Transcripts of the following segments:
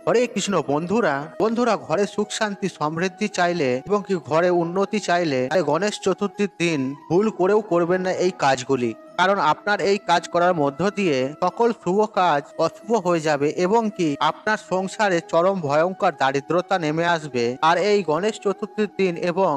হরে কৃষ্ণ। বন্ধুরা বন্ধুরা ঘরে সুখ শান্তি সমৃদ্ধি চাইলে এবং কি ঘরে উন্নতি চাইলে গণেশ চতুর্থীর দিন ভুল করেও করবেন না এই কাজগুলি। কারণ আপনার এই কাজ করার মধ্য দিয়ে সকল শুভ কাজ অশুভ হয়ে যাবে এবং কি আপনার সংসারে চরম ভয়ঙ্কর দারিদ্রতা নেমে আসবে। আর এই গণেশ চতুর্থীর দিন এবং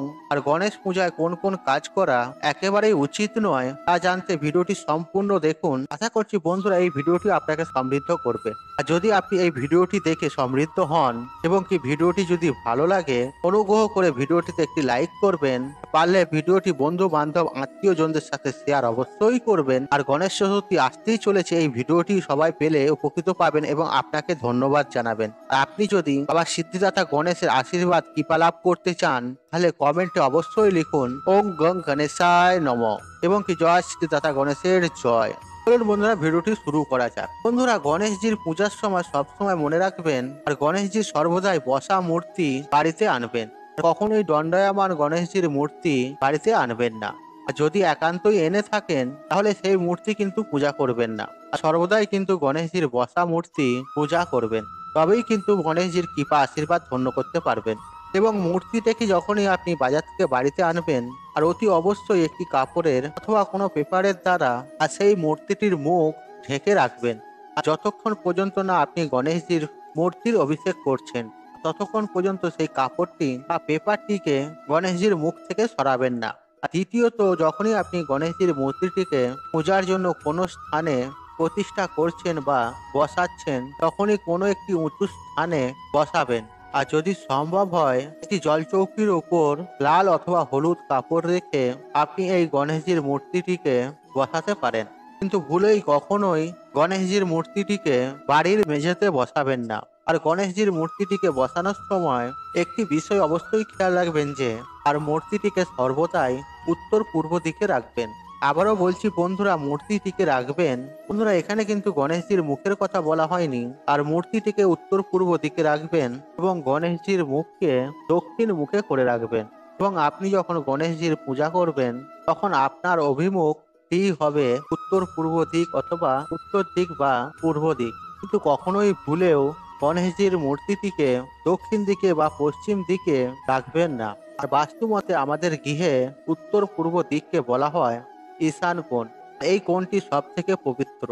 গণেশ পূজায় কোন কোন কাজ করা একেবারেই উচিত নয় তা জানতে ভিডিওটি সম্পূর্ণ দেখুন। আশা করছি বন্ধুরা এই ভিডিওটি আপনাকে সমৃদ্ধ করবে। আর যদি আপনি এই ভিডিওটি দেখে সমৃদ্ধ হন এবং কি ভিডিওটি যদি ভালো লাগে, অনুগ্রহ করে ভিডিওটিতে একটি লাইক করবেন। পারলে ভিডিওটি বন্ধু বান্ধব আত্মীয় জনদের সাথে শেয়ার অবশ্যই করবেন। আর গণেশ চতুর্থী আসতেই চলেছে, এই ভিডিওটি সবাই পেলে উপকৃত পাবেন এবং আপনাকে ধন্যবাদ জানাবেন। আর আপনি যদি বাবা সিদ্ধিদাতা গণেশের আশীর্বাদ কৃপা লাভ করতে চান তাহলে কমেন্টে অবশ্যই লিখুন ওম গং গণেশায় নমঃ এবং কি জয় সিদ্ধিদাতা গণেশের জয়। চলুন বন্ধুরা ভিডিওটি শুরু করা যাক। বন্ধুরা গণেশজির পূজার সময় সবসময় মনে রাখবেন আর গণেশজির সর্বদাই বসা মূর্তি বাড়িতে আনবেন। কখনোই দণ্ডায়মান গণেশজির মূর্তি বাড়িতে আনবেন না। আর যদি একান্তই এনে থাকেন তাহলে সেই মূর্তি কিন্তু পূজা করবেন না। আর সর্বদাই কিন্তু গণেশজির বসা মূর্তি পূজা করবেন, তবেই কিন্তু গণেশজির কৃপা আশীর্বাদ ধন্য করতে পারবেন। এবং মূর্তিটাকে যখনই আপনি বাজার থেকে বাড়িতে আনবেন আর অতি অবশ্যই একটি কাপড়ের অথবা কোনো পেপারের দ্বারা আর সেই মূর্তিটির মুখ ঢেকে রাখবেন। আর যতক্ষণ পর্যন্ত না আপনি গণেশজির মূর্তির অভিষেক করছেন ততক্ষণ পর্যন্ত সেই কাপড়টি বা পেপারটিকে গণেশজির মুখ থেকে সরাবেন না। আর দ্বিতীয়ত, যখনই আপনি গণেশজির মূর্তিটিকে পূজার জন্য কোনো স্থানে প্রতিষ্ঠা করছেন বা বসাচ্ছেন তখনই কোনো একটি উঁচু স্থানে বসাবেন। আর যদি সম্ভব হয় একটি জলচৌকির উপর লাল অথবা হলুদ কাপড় রেখে আপনি এই গণেশজির মূর্তিটিকে বসাতে পারেন। কিন্তু ভুলেই কখনোই গণেশজির মূর্তিটিকে বাড়ির মেঝেতে বসাবেন না। আর গণেশজির মূর্তিটিকে বসানোর সময় একটি বিষয় অবশ্যই খেয়াল রাখবেন যে আর মূর্তিটিকে সর্বদাই উত্তর পূর্ব দিকে রাখবেন। আবারও বলছি বন্ধুরা, মূর্তিটিকে রাখবেন। বন্ধুরা এখানে কিন্তু গণেশজির মুখের কথা বলা হয়নি। আর মূর্তিটিকে উত্তর পূর্ব দিকে রাখবেন এবং গণেশজির মুখকে দক্ষিণ মুখে করে রাখবেন। এবং আপনি যখন গণেশজির পূজা করবেন তখন আপনার অভিমুখ হবে উত্তর পূর্ব দিক অথবা উত্তর দিক বা পূর্ব দিক। কিন্তু কখনোই ভুলেও গণেশজির মূর্তিটিকে দক্ষিণ দিকে বা পশ্চিম দিকে রাখবেন না। আর বাস্তু মতে আমাদের গৃহে উত্তর পূর্ব দিককে বলা হয় ঈশান কোণ। এই কোণটি সব থেকে পবিত্র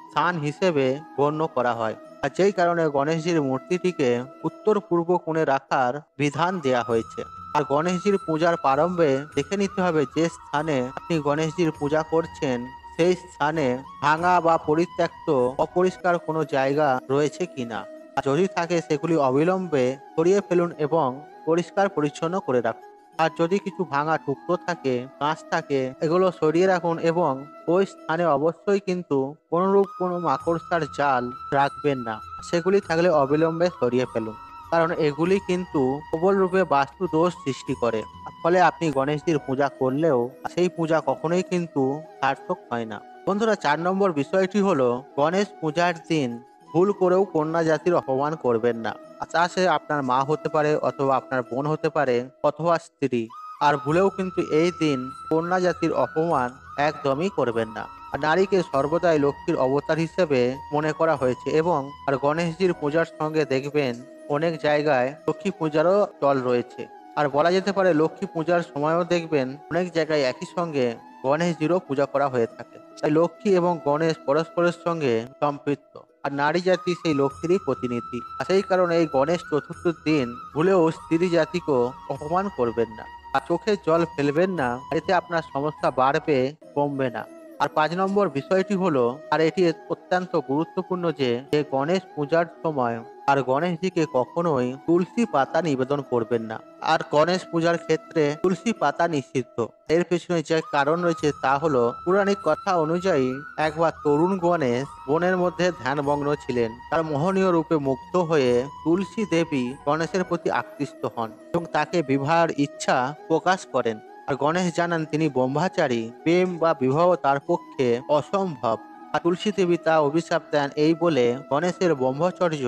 স্থান হিসেবে গণ্য করা হয়। আর যেই কারণে গণেশজির মূর্তিটিকে উত্তর পূর্ব কোণে রাখার বিধান দেয়া হয়েছে। আর গণেশজির পূজার প্রারম্ভে দেখে নিতে হবে যে স্থানে আপনি গণেশজির পূজা করছেন সেই স্থানে ভাঙা বা পরিত্যক্ত অপরিষ্কার কোনো জায়গা রয়েছে কিনা। আর যদি থাকে সেগুলি অবিলম্বে সরিয়ে ফেলুন এবং পরিষ্কার পরিচ্ছন্ন করে রাখুন। আর যদি কিছু ভাঙা টুকরো থাকে, কাঁচ থাকে, এগুলো সরিয়ে রাখুন এবং ওই স্থানে অবশ্যই কিন্তু কোনরূপ কোনো মাকড়সার জাল রাখবেন না। সেগুলি থাকলে অবিলম্বে সরিয়ে ফেলুন, কারণ এগুলি কিন্তু প্রবল রূপে বাস্তু দোষ সৃষ্টি করে। ফলে আপনি গণেশজির পূজা করলেও সেই পূজা কখনোই কিন্তু সার্থক হয় না। বন্ধুরা 4 নম্বর বিষয়টি হলো গণেশ পূজার দিন ভুল করেও কন্যা জাতির অপমান করবেন না। আচ্ছা, সে আপনার মা হতে পারে অথবা আপনার বোন হতে পারে অথবা স্ত্রী। আর ভুলেও কিন্তু এই দিন কন্যা জাতির অপমান একদমই করবেন না। আর নারীকে সর্বদাই লক্ষ্মীর অবতার হিসেবে মনে করা হয়েছে এবং আর গণেশজির পূজার সঙ্গে দেখবেন অনেক জায়গায় লক্ষ্মী পূজারও চল রয়েছে। আর বলা যেতে পারে লক্ষ্মী পূজার সময়ও দেখবেন অনেক জায়গায় একই সঙ্গে গণেশজিরও পূজা করা হয়ে থাকে। তাই লক্ষ্মী এবং গণেশ পরস্পরের সঙ্গে সম্পৃক্ত। আর নারী জাতি সেই লক্ষ্মীরই প্রতিনিধি। আর সেই কারণে এই গণেশ চতুর্থীর দিন ভুলেও স্ত্রী জাতিকেও অপমান করবেন না আর চোখে জল ফেলবেন না। এতে আপনার সমস্যা বাড়বে, কমবে না। আর 5 নম্বর বিষয়টি হলো, আর এটি অত্যন্ত গুরুত্বপূর্ণ যে গণেশ পূজার সময় আর গণেশজিকে কখনোই তুলসী পাতা নিবেদন করবেন না। আর গণেশ পূজার ক্ষেত্রে তুলসী পাতা নিষিদ্ধ। এর পেছনে যে কারণ রয়েছে তা হলো পৌরাণিক কথা অনুযায়ী একবার তরুণ গণেশ বনের মধ্যে ধ্যানমগ্ন ছিলেন। তার মোহনীয় রূপে মুগ্ধ হয়ে তুলসী দেবী গণেশের প্রতি আকৃষ্ট হন এবং তাকে বিবাহের ইচ্ছা প্রকাশ করেন। আর গণেশ জানান তিনি ব্রহ্মচারী, প্রেম বা বিবাহ তার পক্ষে অসম্ভব। আর তুলসী দেবী তা অভিশাপ দেন এই বলে গণেশের ব্রহ্মচর্য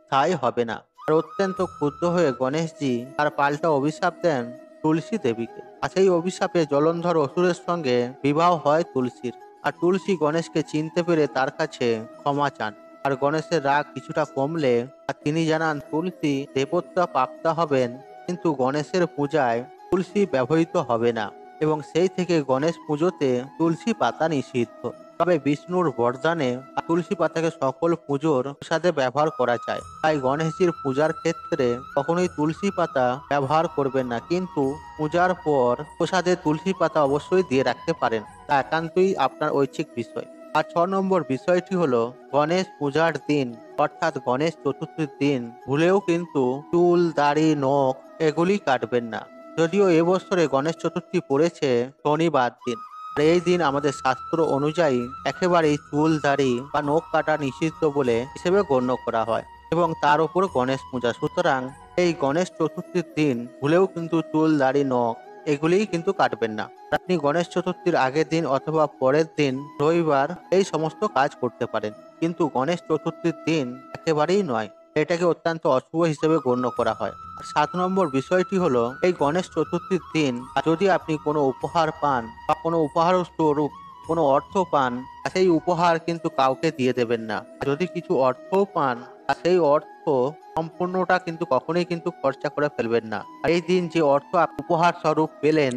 স্থায়ী হবে না। আর অত্যন্ত ক্ষুব্ধ হয়ে গণেশজি তার পাল্টা অভিশাপ দেন তুলসী দেবীকে। আর সেই অভিশাপে জলন্ধর অসুরের সঙ্গে বিবাহ হয় তুলসীর। আর তুলসী গণেশকে চিনতে পেরে তার কাছে ক্ষমা চান। আর গণেশের রাগ কিছুটা কমলে তিনি জানান তুলসী দেবতা প্রাপ্ত হবেন, কিন্তু গণেশের পূজায় তুলসী ব্যবহৃত হবে না এবং সেই থেকে গণেশ পুজোতে তুলসী পাতা নিষিদ্ধ। তবে বিষ্ণুর বরদানে তুলসী পাতাকে সকল পুজোর সাথে ব্যবহার করা যায়। তাই গণেশজির পূজার ক্ষেত্রে কখনোই তুলসী পাতা ব্যবহার করবেন না, কিন্তু পূজার পর প্রসাদে তুলসী পাতা অবশ্যই দিয়ে রাখতে পারেন। তা একান্তই আপনার ঐচ্ছিক বিষয়। আর 6 নম্বর বিষয়টি হলো গণেশ পূজার দিন অর্থাৎ গণেশ চতুর্থীর দিন ভুলেও কিন্তু চুল, দাড়ি, নখ এগুলি কাটবেন না। যদিও এবছরে গণেশ চতুর্থী পড়েছে শনিবার দিন, আর এই দিন আমাদের শাস্ত্র অনুযায়ী একেবারেই চুল, দাড়ি বা নখ কাটা নিষিদ্ধ বলে হিসেবে গণ্য করা হয় এবং তার উপর গণেশ পূজা। সুতরাং এই গণেশ চতুর্থীর দিন ভুলেও কিন্তু চুল, দাড়ি, নখ এগুলিই কিন্তু কাটবেন না। আপনি গণেশ চতুর্থীর আগের দিন অথবা পরের দিন রবিবার এই সমস্ত কাজ করতে পারেন, কিন্তু গণেশ চতুর্থীর দিন একেবারেই নয়। এটাকে অত্যন্ত অশুভ হিসেবে গণ্য করা হয়। 7 নম্বর বিষয়টি হলো এই গণেশ চতুর্থীর দিন যদি আপনি কোনো উপহার পান বা কোনো উপহার স্বরূপ কোনো অর্থ পান, সেই উপহার কিন্তু কাউকে দিয়ে দেবেন না। যদি কিছু অর্থও পান, সেই অর্থ সম্পূর্ণটা কিন্তু কখনোই কিন্তু খরচা করে ফেলবেন না। এই দিন যে অর্থ আপনি উপহার স্বরূপ পেলেন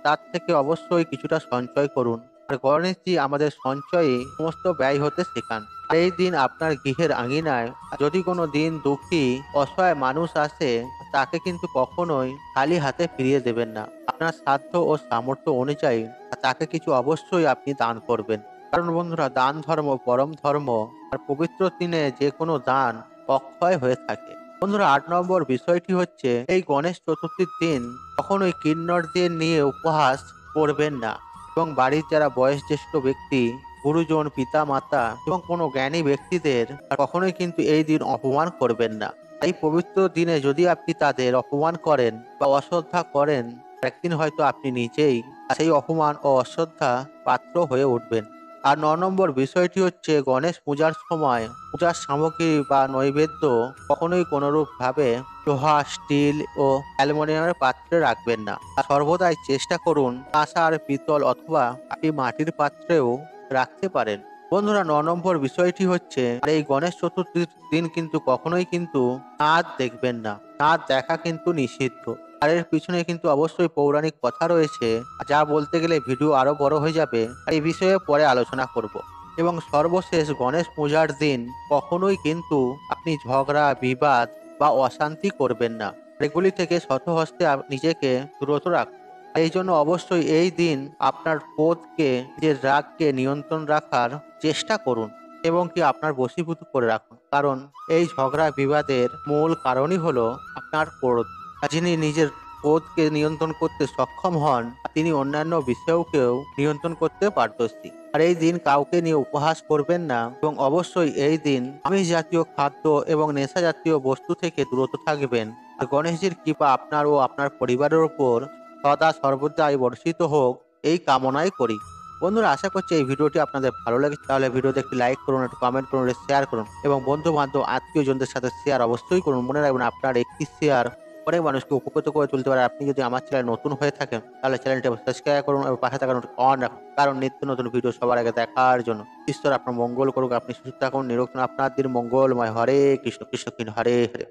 তার থেকে অবশ্যই কিছুটা সঞ্চয় করুন। আর গণেশজি আমাদের সঞ্চয়ে সমস্ত ব্যয় হতে শেখান। এই দিন আপনার গৃহের আঙিনায় যদি কোনো দিন দুঃখী অসহায় মানুষ আসে, তাকে কিন্তু কখনোই খালি হাতে ফিরিয়ে দেবেন না। আপনার সাধ্য ও সামর্থ্য অনুযায়ী তাকে কিছু অবশ্যই আপনি দান করবেন। কারণ বন্ধুরা, দান ধর্ম পরম ধর্ম, আর পবিত্র দিনে যে কোনো দান অক্ষয় হয়ে থাকে। বন্ধুরা, 8 নম্বর বিষয়টি হচ্ছে এই গণেশ চতুর্থীর দিন কখনোই কিন্নরদের নিয়ে উপহাস করবেন না এবং বাড়ির যারা বয়োজ্যেষ্ঠ ব্যক্তি, গুরুজন, পিতা মাতা এবং কোনো জ্ঞানী ব্যক্তিদের কখনোই কিন্তু এই দিন অপমান করবেন না। এই পবিত্র দিনে যদি আপনি তাদের অপমান করেন বা অশ্রদ্ধা করেন, একদিন হয়তো আপনি নিজেই সেই অপমান ও অশ্রদ্ধা পাত্র হয়ে উঠবেন। আর 9 নম্বর বিষয়টি হচ্ছে গণেশ পূজার সময় পূজার সামগ্রী বা নৈবেদ্য কখনোই কোনোরূপ ভাবে লোহা, স্টিল ও অ্যালুমিনিয়ামের পাত্রে রাখবেন না। আর সর্বদাই চেষ্টা করুন কাঁসার, পিতল অথবা আপনি মাটির পাত্রেও রাখতে পারেন। বন্ধুরা, 9 নম্বর বিষয়টি হচ্ছে এই গণেশ চতুর্থীর দিন কিন্তু কখনোই কিন্তু চাঁদ দেখবেন না। চাঁদ দেখা কিন্তু নিষিদ্ধ। আর এর পিছনে কিন্তু অবশ্যই পৌরাণিক কথা রয়েছে, যা বলতে গেলে ভিডিও আরো বড় হয়ে যাবে। আর এই বিষয়ে পরে আলোচনা করব। এবং সর্বশেষ, গণেশ পূজার দিন কখনোই কিন্তু আপনি ঝগড়া, বিবাদ বা অশান্তি করবেন না। এগুলি থেকে শতহস্তে নিজেকে দূরত রাখুন। এই জন্য অবশ্যই এই দিন আপনার ক্রোধকে, যে রাগকে নিয়ন্ত্রণ রাখার চেষ্টা করুন এবং কি আপনার বশীভূত করে রাখুন। কারণ এই ঝগড়া বিবাদের মূল কারণই হলো আপনার ক্রোধ। আর যিনি নিজের ক্রোধকে নিয়ন্ত্রণ করতে সক্ষম হন, তিনি অন্যান্য বিষয়কেও নিয়ন্ত্রণ করতে পারদর্শী। আর এই দিন কাউকে নিয়ে উপহাস করবেন না এবং অবশ্যই এই দিন আমিষ জাতীয় খাদ্য এবং নেশা জাতীয় বস্তু থেকে দূরত থাকবেন। আর গণেশজির কৃপা আপনার ও আপনার পরিবারের উপর সদা সর্বদাই বর্ষিত হোক, এই কামনাই করি। বন্ধুরা, আশা করছি এই ভিডিওটি আপনাদের ভালো লেগেছে। তাহলে ভিডিওতে একটি লাইক করুন, একটু কমেন্ট করুন, শেয়ার করুন এবং বন্ধু বান্ধব, আত্মীয়জনদের সাথে শেয়ার অবশ্যই করুন। মনে রাখবেন, আপনার একটি শেয়ার অনেক মানুষকে উপকৃত করে তুলতে পারে। আপনি যদি আমার চ্যানেল নতুন হয়ে থাকেন, তাহলে চ্যানেলটি সাবস্ক্রাইব করুন এবং পাশে থাকা অন রাখুন, কারণ নিত্য নতুন ভিডিও সবার আগে দেখার জন্য। ঈশ্বর আপনার মঙ্গল করুক, আপনি সুস্থ থাকুন, নিরোগ থাকুন, আপনার দিন মঙ্গলময়। হরে কৃষ্ণ কৃষ্ণ কৃষ্ণ হরে হরে।